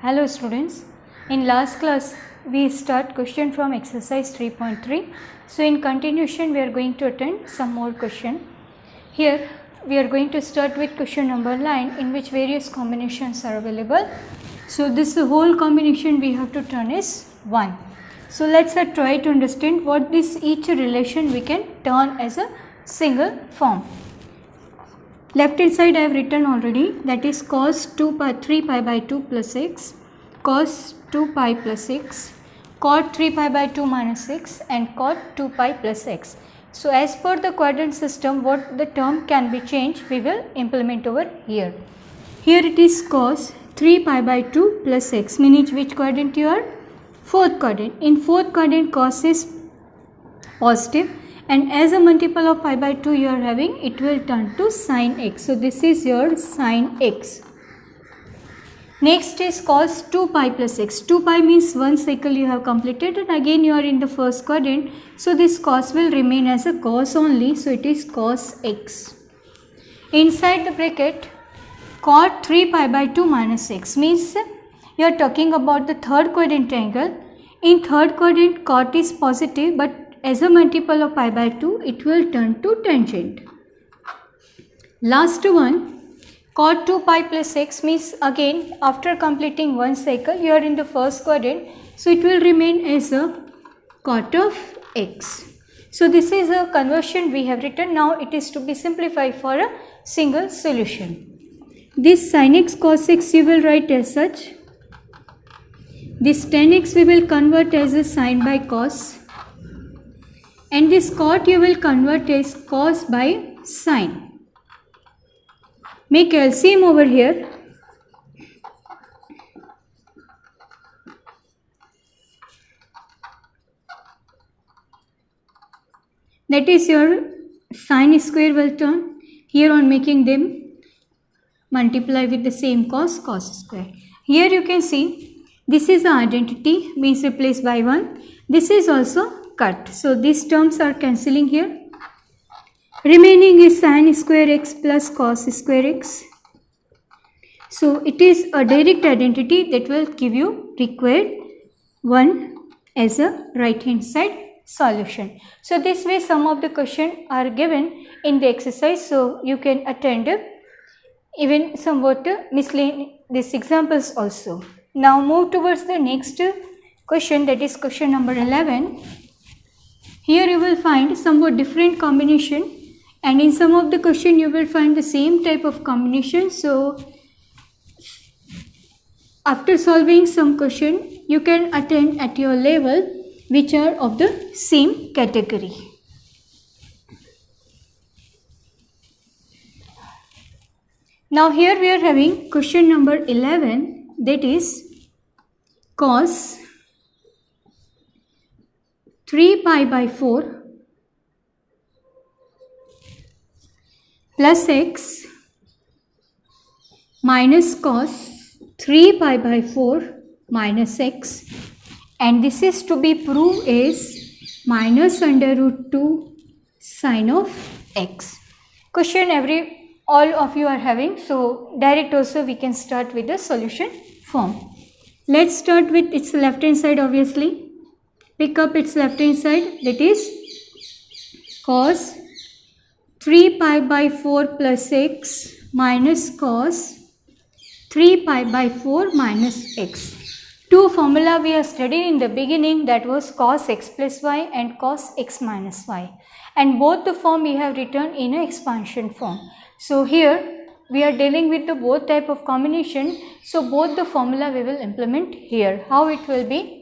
Hello students, in last class we start question from exercise 3.3. So in continuation we are going to attend some more question. Here we are going to start with question number 9 in which various combinations are available. So this whole combination we have to turn is 1. So let's try to understand what this each relation we can turn as a single form. Left hand side I have written already, that is cos 3 pi by 2 plus x, cos 2 pi plus x, cot 3 pi by 2 minus x and cot 2 pi plus x. So as per the quadrant system, what the term can be changed we will implement over here. Here it is cos 3 pi by 2 plus x, meaning which quadrant you are? Fourth quadrant. In fourth quadrant cos is positive, and as a multiple of pi by 2 you are having, it will turn to sin x. So this is your sin x. Next is cos 2 pi plus x. 2 pi means one cycle you have completed and again you are in the first quadrant. So this cos will remain as a cos only. So it is cos x. Inside the bracket cot 3 pi by 2 minus x means you are talking about the third quadrant triangle. In third quadrant cot is positive, but as a multiple of pi by 2 it will turn to tangent. Last one, cot 2 pi plus x means again after completing one cycle you are in the first quadrant, so it will remain as a cot of x. So this is a conversion we have written. Now it is to be simplified for a single solution. This sin x cos x you will write as such. This tan x we will convert as a sin by cos. And this cot you will convert as cos by sin. Make LCM over here. That is your sin square will turn. Here on making them multiply with the same cos square. Here you can see this is the identity, means replaced by 1. This is also cut. So these terms are cancelling here. Remaining is sin square x plus cos square x. So it is a direct identity that will give you required 1 as a right hand side solution. So this way some of the questions are given in the exercise, so you can attend even somewhat miscellaneous these examples also. Now move towards the next question, that is question number 11. Here you will find somewhat different combination, and in some of the question you will find the same type of combination. So after solving some question you can attend at your level which are of the same category. Now here we are having question number 11, that is cos 3 pi by 4 plus x minus cos 3 pi by 4 minus x, and this is to be proved as minus under root 2 sin of x. Question all of you are having, so direct also we can start with the solution form. Let's start with its left hand side obviously. Pick up its left hand side, that is cos 3 pi by 4 plus x minus cos 3 pi by 4 minus x. Two formula we have studied in the beginning, that was cos x plus y and cos x minus y, and both the form we have written in an expansion form. So here we are dealing with the both type of combination, so both the formula we will implement here. How it will be?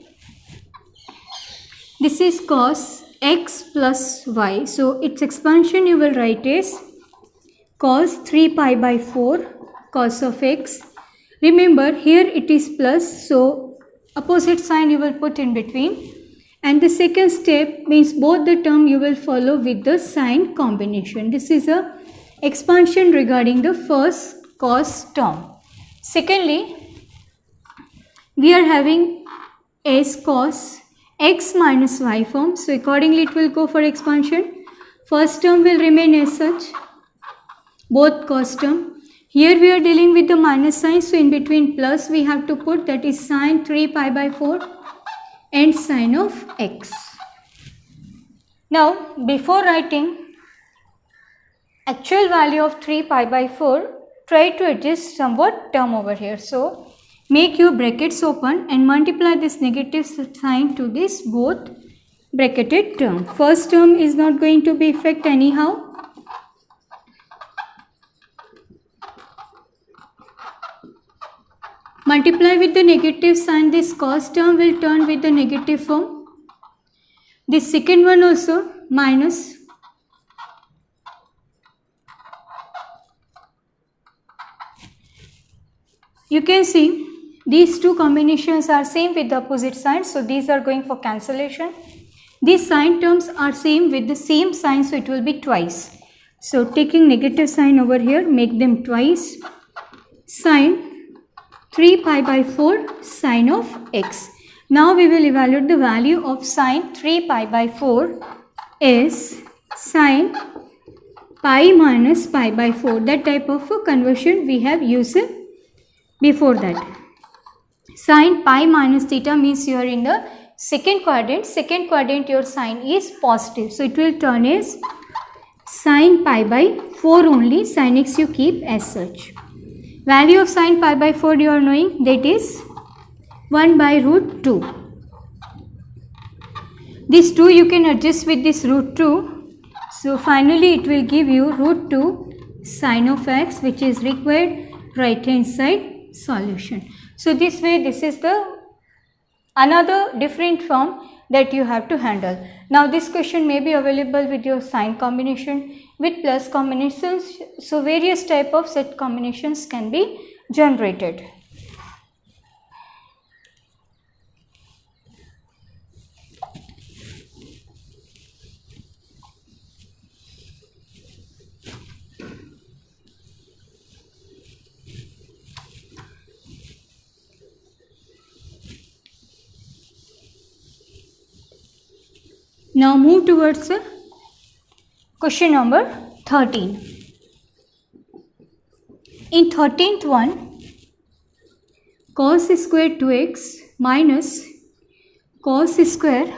This is cos x plus y, so its expansion you will write as cos 3 pi by 4 cos of x. Remember here it is plus, so opposite sign you will put in between, and the second step means both the term you will follow with the sign combination. This is a expansion regarding the first cos term. Secondly, we are having as cos x minus y form, so accordingly it will go for expansion. First term will remain as such, both cos term. Here we are dealing with the minus sign, so in between plus we have to put, that is sine 3 pi by 4 and sine of x. Now before writing actual value of 3 pi by 4, try to adjust somewhat term over here. So make your brackets open and multiply this negative sign to this both bracketed term. First term is not going to be effect anyhow. Multiply with the negative sign, this cos term will turn with the negative form. This second one also minus. You can see these two combinations are same with the opposite signs, so these are going for cancellation. These sign terms are same with the same sign, so it will be twice. So taking negative sign over here, make them twice. Sine 3 pi by 4 sine of x. Now we will evaluate the value of sine 3 pi by 4 is sine pi minus pi by 4. That type of conversion we have used before that. Sine pi minus theta means you are in the second quadrant. Second quadrant your sign is positive, so it will turn as sine pi by 4 only. Sin x you keep as such. Value of sine pi by 4 you are knowing, that is 1 by root 2. This 2 you can adjust with this root 2. So finally it will give you root 2 sine of x, which is required right hand side solution. So this way, this is the another different form that you have to handle. Now this question may be available with your sign combination, with plus combinations. So various type of set combinations can be generated. Now move towards question number 13. In 13th one, cos square 2x minus cos square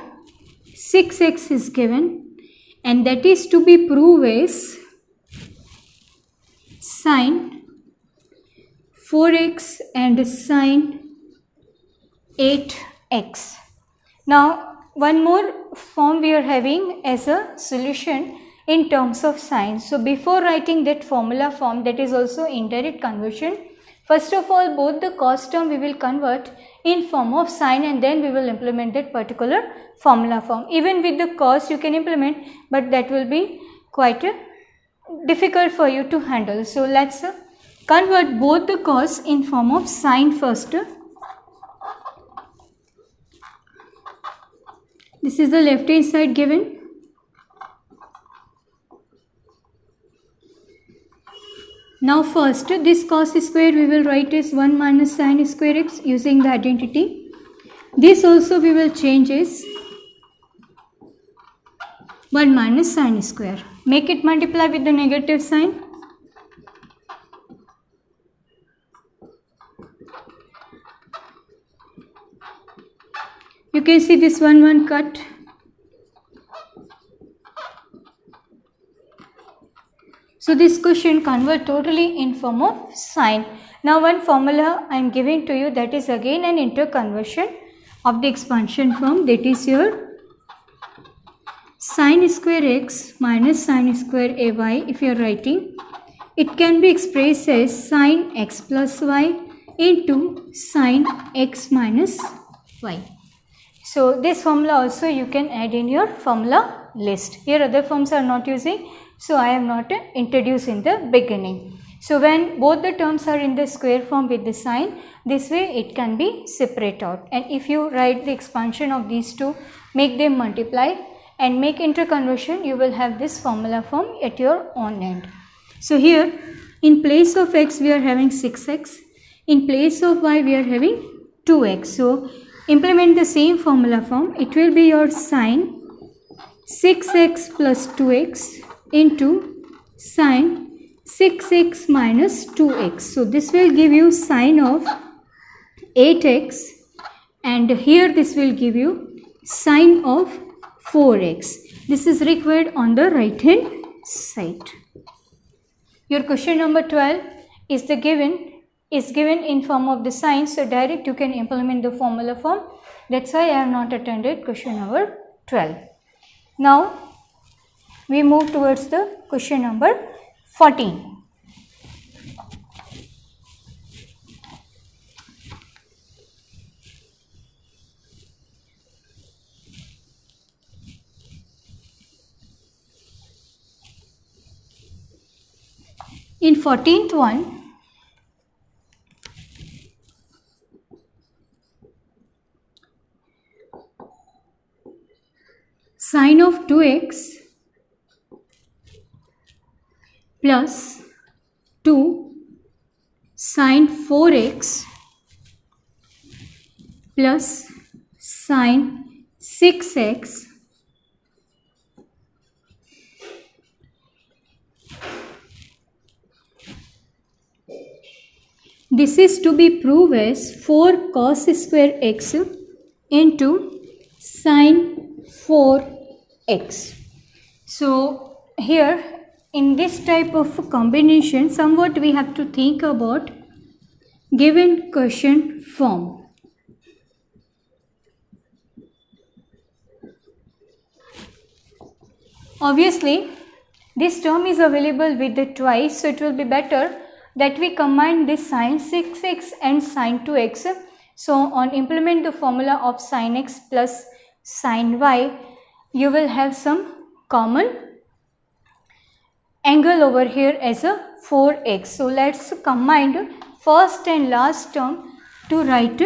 6x is given, and that is to be proved as sine 4x and sine 8x. Now one more form we are having as a solution in terms of sign. So before writing that formula form, that is also indirect conversion, first of all both the cos term we will convert in form of sine, and then we will implement that particular formula form. Even with the cos you can implement, but that will be quite difficult for you to handle. So let's convert both the cos in form of sine first. This is the left hand side given. Now first this cos square we will write as 1 minus sine square x using the identity. This also we will change as 1 minus sine square. Make it multiply with the negative sign. You can see this 1 cut. So this question convert totally in form of sine. Now one formula I am giving to you, that is again an interconversion of the expansion form, that is your sine square x minus sine square ay. If you are writing, it can be expressed as sine x plus y into sine x minus y. So this formula also you can add in your formula list. Here other forms are not using, so I have not introduced in the beginning. So when both the terms are in the square form with the sign, this way it can be separate out. And if you write the expansion of these two, make them multiply and make interconversion, you will have this formula form at your own end. So here in place of x we are having 6x, in place of y we are having 2x. So implement the same formula form. It will be your sine 6x plus 2x into sine 6x minus 2x. So this will give you sine of 8x, and here this will give you sine of 4x. This is required on the right hand side. Your question number 12 is given in form of the sine, so direct you can implement the formula form. That's why I have not attended question number 12. Now we move towards the question number 14. In 14th one, sine of 2x plus 2 sine 4x plus sine 6x this is to be proved as 4 cos square x into sine 4x. So here in this type of combination, somewhat we have to think about given question form. Obviously this term is available with the twice, so it will be better that we combine this sine 6x and sine 2x. So on implement the formula of sine x plus sine y, you will have some common angle over here as a 4x. So let's combine the first and last term to write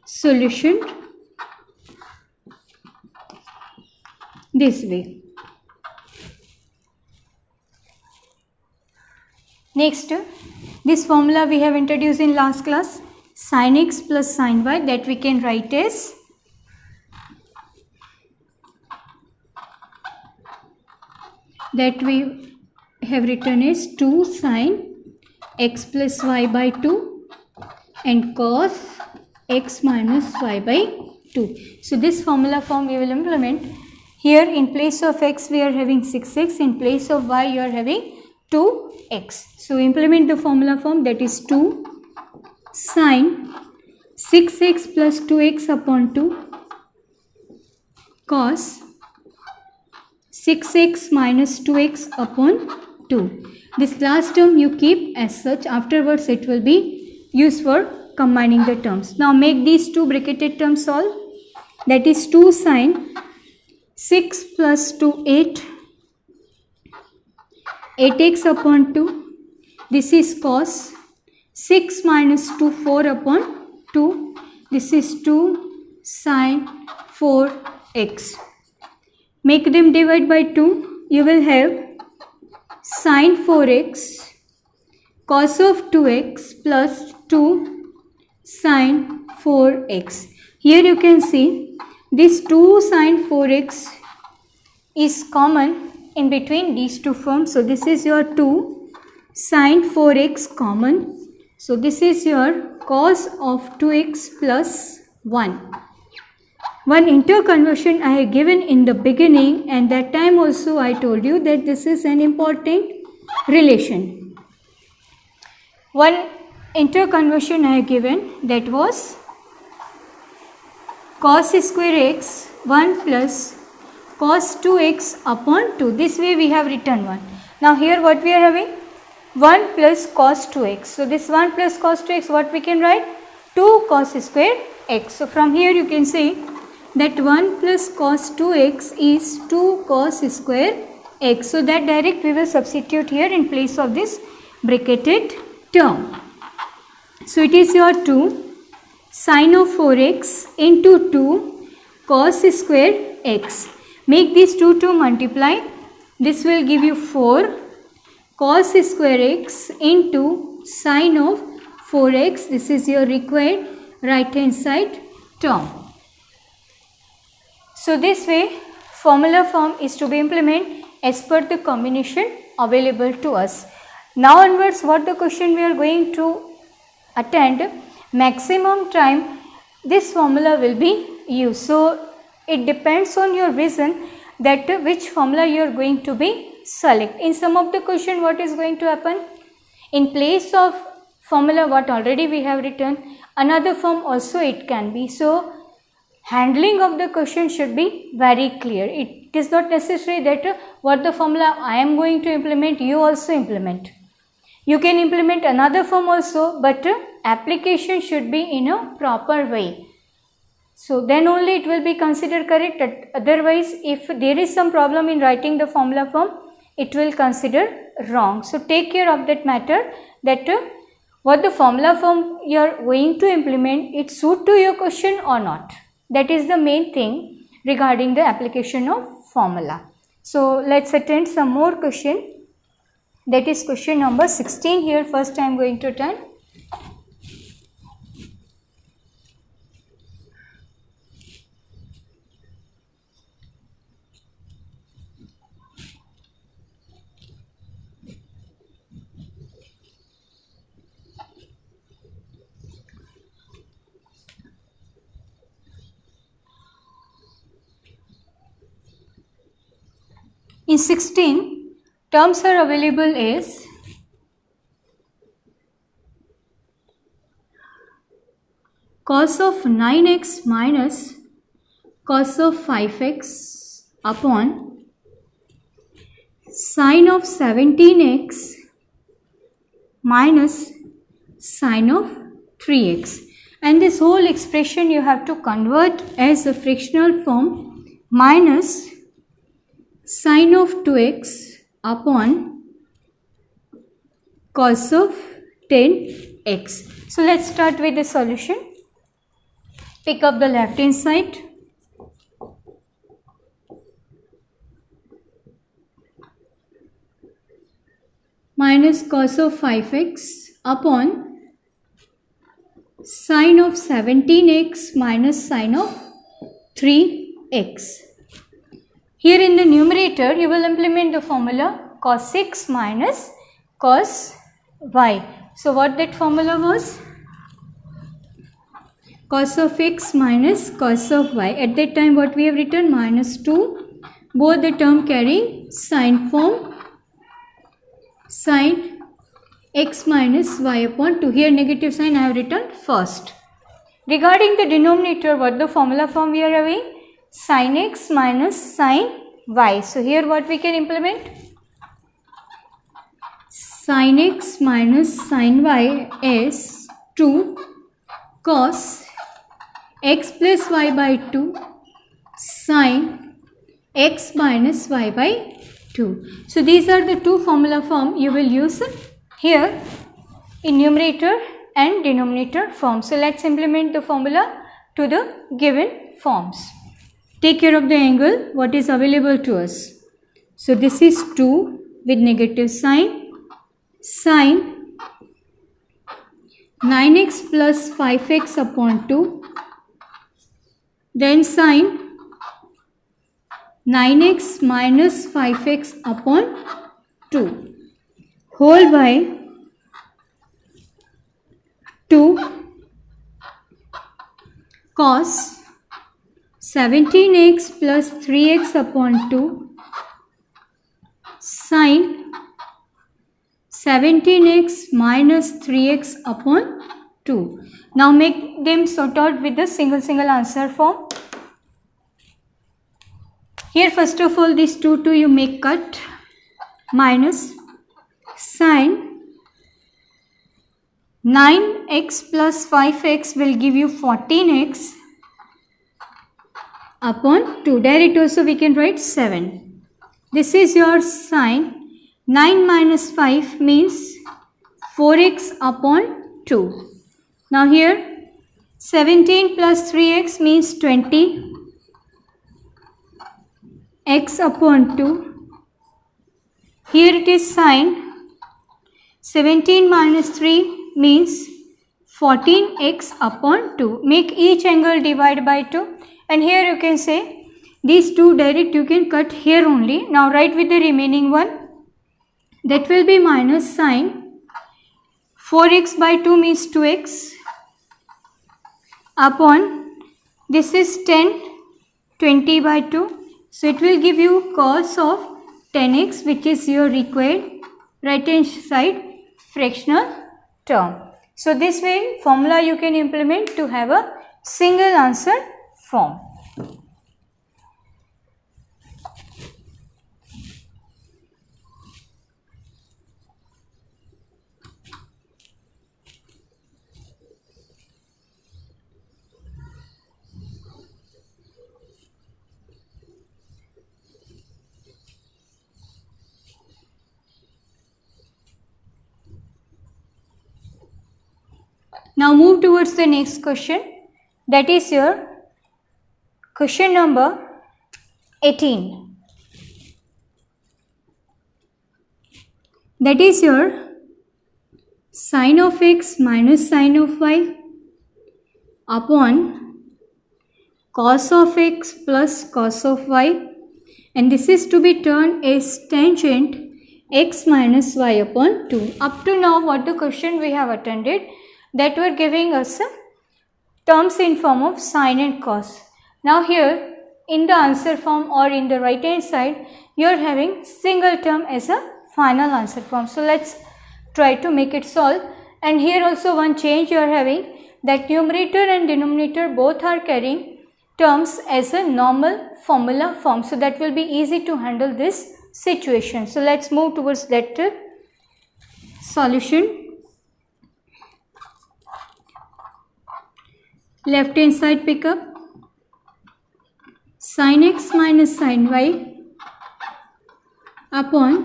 solution this way. Next, this formula we have introduced in last class, sin x plus sin y, that we can write as that we have written as 2 sin x plus y by 2 and cos x minus y by 2. So this formula form we will implement. Here in place of x we are having 6x, in place of y you are having 2x. So implement the formula form, that is 2 sin 6x plus 2x upon 2 cos 6x minus 2x upon 2. This last term you keep as such, afterwards it will be used for combining the terms. Now make these two bracketed terms solve, that is 2 sin 6 plus 2 8x upon 2, this is cos 6 minus 2 4 upon 2, this is 2 sin 4x. Make them divide by 2, you will have sin 4x cos of 2x plus 2 sin 4x. Here you can see this 2 sin 4x is common in between these two forms. So this is your 2 sin 4x common. So this is your cos of 2x plus 1. One interconversion I have given in the beginning, and that time also I told you that this is an important relation. One interconversion I have given, that was cos square x 1 plus cos 2x upon 2. This way we have written 1. Now here what we are having? 1 plus cos 2x. So this 1 plus cos 2x, what we can write? 2 cos square x. So from here you can say that 1 plus cos 2x is 2 cos square x. So that direct we will substitute here in place of this bracketed term. So it is your 2 sin of 4x into 2 cos square x. Make these two to multiply. This will give you 4 cos square x into sin of 4x. This is your required right hand side term. So this way formula form is to be implemented as per the combination available to us. Now onwards, what the question we are going to attend, maximum time this formula will be used. So it depends on your vision that which formula you are going to be select. In some of the question, what is going to happen? In place of formula what already we have written, another form also it can be. So handling of the question should be very clear. It is not necessary that what the formula I am going to implement, you also implement. You can implement another form also, but application should be in a proper way. So then only it will be considered correct. Otherwise, if there is some problem in writing the formula form, it will consider wrong. So take care of that matter, that what the formula form you are going to implement, it suit to your question or not. That is the main thing regarding the application of formula. So let's attend some more question. That is question number 16 here. First I am going to attend. In 16, terms are available as cos of 9x minus cos of 5x upon sine of 17x minus sine of 3x. And this whole expression you have to convert as a fractional form, minus sine of 2x upon cos of 10x. So let's start with the solution. Pick up the left hand side. Minus cos of 5x upon sine of 17x minus sine of 3x. Here in the numerator, you will implement the formula cos x minus cos y. So what that formula was? Cos of x minus cos of y. At that time what we have written? Minus 2. Both the term carrying sine form. Sine x minus y upon 2. Here negative sign I have written first. Regarding the denominator, what the formula form we are having? Sin x minus sin y. So here what we can implement? Sin x minus sin y is 2 cos x plus y by 2 sin x minus y by 2. So these are the two formula form you will use here in numerator and denominator form. So let's implement the formula to the given forms. Take care of the angle what is available to us. So this is 2 with negative sign, sin 9x plus 5x upon 2, then sin 9x minus 5x upon 2 whole by 2 cos 17x plus 3x upon 2 sin 17x minus 3x upon 2. Now make them sort out with the single answer form. Here first of all these 2 you make cut, minus sin 9x plus 5x will give you 14x upon 2. Direct also we can write 7. This is your sin 9 minus 5 means 4x upon 2. Now here 17 plus 3x means 20 x upon 2. Here it is sin 17 minus 3 means 14x upon 2. Make each angle divide by 2. And here you can say These two direct you can cut here only. Now write with the remaining one. That will be minus sine 4x by 2 means 2x upon this is 10 20 by 2. So it will give you cos of 10x, which is your required right hand side fractional term. So this way formula you can implement to have a single answer form. Now move towards the next question, that is your question number 18. That is your sine of x minus sine of y upon cos of x plus cos of y, and this is to be turned as tangent x minus y upon 2. Up to now what the question we have attended, that were giving us terms in form of sine and cos. Now here in the answer form or in the right hand side you are having single term as a final answer form. So let's try to make it solve. And here also one change you are having, that numerator and denominator both are carrying terms as a normal formula form. So that will be easy to handle this situation. So let's move towards that solution. Left hand side pick up sin x minus sin y upon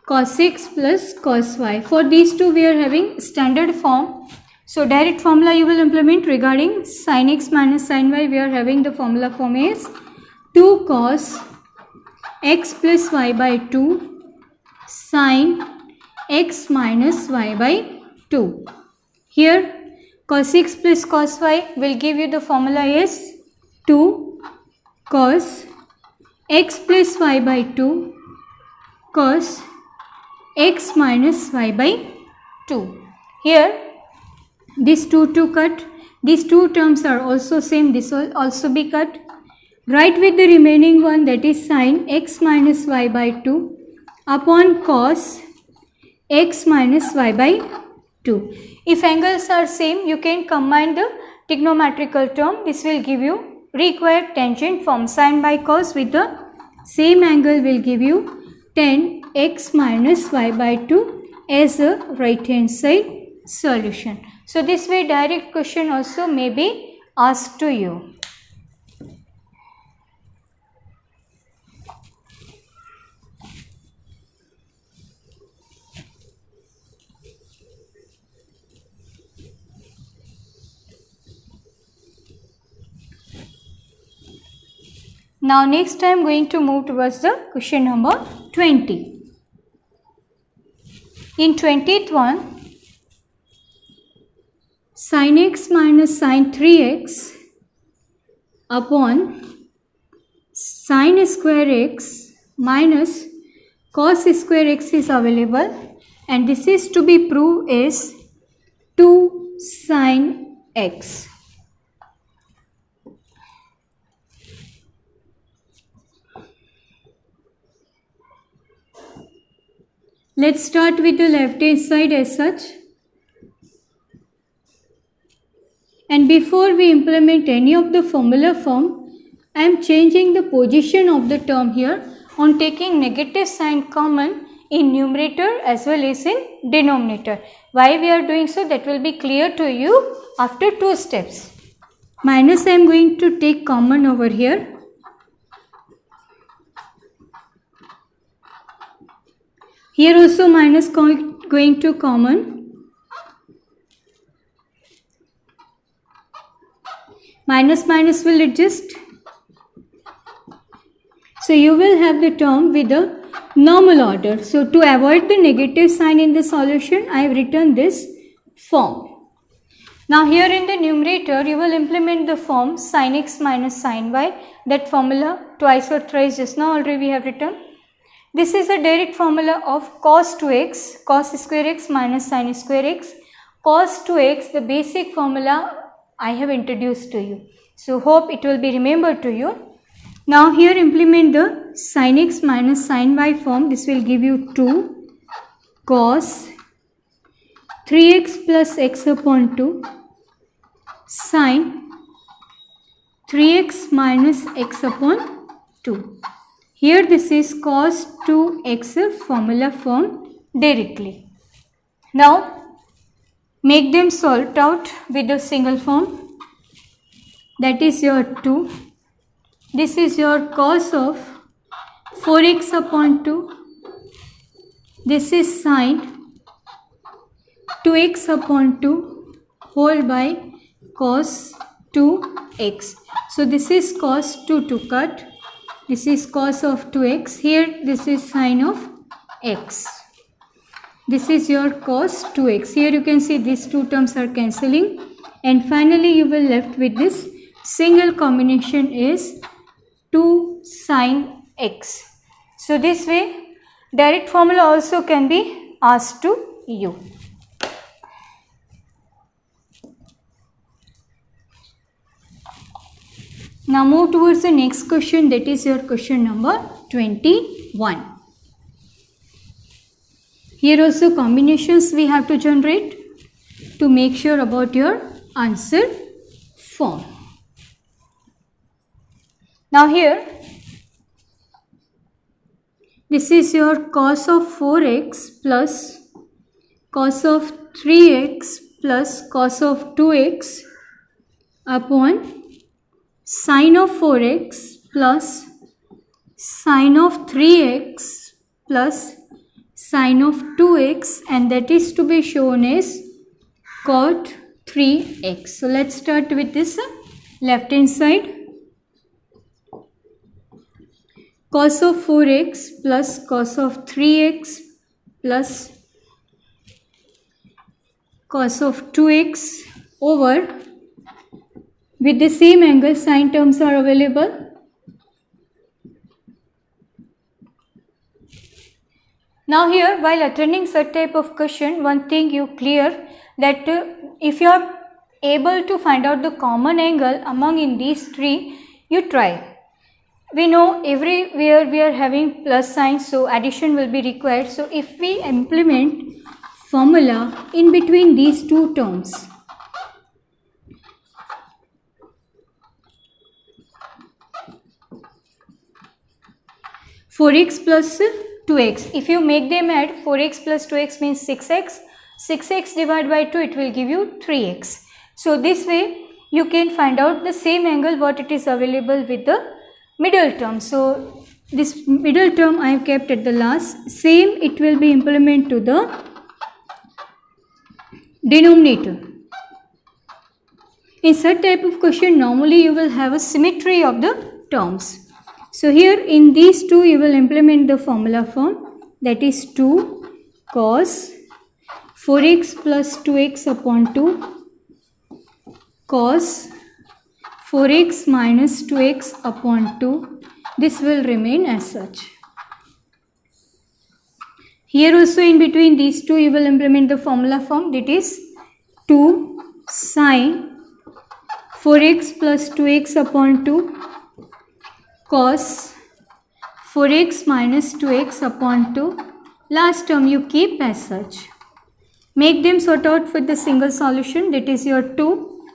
cos x plus cos y. For these two we are having standard form. So direct formula you will implement regarding sin x minus sin y. We are having the formula form is 2 cos x plus y by 2 sin x minus y by 2. Here cos x plus cos y will give you the formula is 2 cos x plus y by 2 cos x minus y by 2. Here these two to cut, these two terms are also same, this will also be cut. Write with the remaining one, that is sin x minus y by 2 upon cos x minus y by 2. If angles are same, you can combine the trigonometrical term. This will give you required tangent form. Sin by cos with the same angle will give you tan x minus y by 2 as a right hand side solution. So this way direct question also may be asked to you. Now next I am going to move towards the question number 20. In 20th one, sin x minus sin 3x upon sin square x minus cos square x is available, and this is to be proved as 2 sin x. Let's start with the left hand side as such. And before we implement any of the formula form, I am changing the position of the term here on taking negative sign common in numerator as well as in denominator. Why we are doing so, that will be clear to you after 2 steps. Minus I am going to take common over here. Here also minus going to common. Minus minus will adjust. So you will have the term with a normal order. So to avoid the negative sign in the solution, I have written this form. Now here in the numerator you will implement the form sin x minus sin y, that formula twice or thrice just now already we have written. This is a direct formula of cos 2x, cos square x minus sin square x. Cos 2x, the basic formula I have introduced to you. So hope it will be remembered to you. Now here implement the sin x minus sin y form. This will give you 2 cos 3x plus x upon 2 sin 3x minus x upon 2. Here this is cos 2x formula form directly. Now make them solved out with a single form. That is your 2. This is your cos of 4x upon 2. This is sin 2x upon 2 whole by cos 2x. So this is cos 2 to cut. This is cos of 2x. Here this is sin of x. This is your cos 2x. Here you can see these two terms are cancelling. And finally you will left with this single combination is 2 sin x. So this way direct formula also can be asked to you. Now move towards the next question, that is your question number 21. Here also combinations we have to generate to make sure about your answer form. Now here this is your cos of 4x plus cos of 3x plus cos of 2x upon sin of 4x plus sin of 3x plus sin of 2x, and that is to be shown as cot 3x. So let's start with this left hand side. Cos of 4x plus cos of 3x plus cos of 2x over, with the same angle sine terms are available. Now here while attending such type of question, one thing you clear that if you are able to find out the common angle among in these three, you try. We know everywhere we are having plus sign, so addition will be required. So if we implement formula in between these two terms, 4x plus 2x. If you make them add, 4x plus 2x means 6x. 6x divided by 2, it will give you 3x. So this way you can find out the same angle what it is available with the middle term. So this middle term I have kept at the last. Same it will be implemented to the denominator. In such type of question, normally you will have a symmetry of the terms. So here in these two you will implement the formula form, that is 2 cos 4x plus 2x upon 2 cos 4x minus 2x upon 2. This will remain as such. Here also in between these two you will implement the formula form, that is 2 sin 4x plus 2x upon 2 cos 4x minus 2x upon 2. Last term you keep as such. Make them sort out with the single solution, that is your 2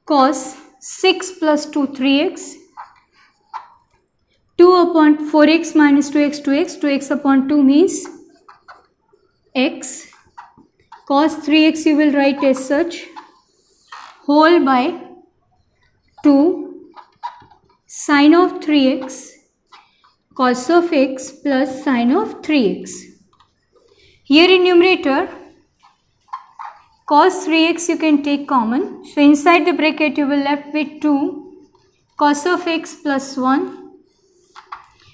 cos 6 plus 2 3x, 2 upon 4x minus 2x 2x, 2x upon 2 means x, cos 3x you will write as such, whole by 2 sin of 3x cos of x plus sin of 3x. Here in numerator cos 3x you can take common. So inside the bracket you will left with 2 cos of x plus 1.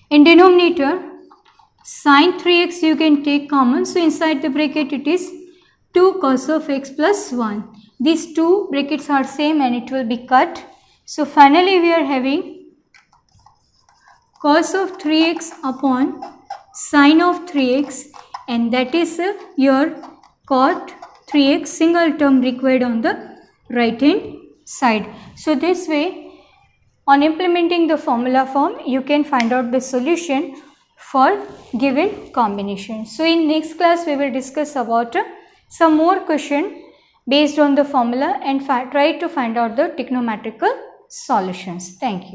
In denominator sin 3x you can take common. So inside the bracket it is 2 cos of x plus 1. these two brackets are same and it will be cut. So finally we are having cos of 3x upon sine of 3x, and that is your cot 3x single term required on the right hand side. So this way, on implementing the formula form, you can find out the solution for given combination. So in next class we will discuss about some more question based on the formula and try to find out the trigonometrical solutions. Thank you.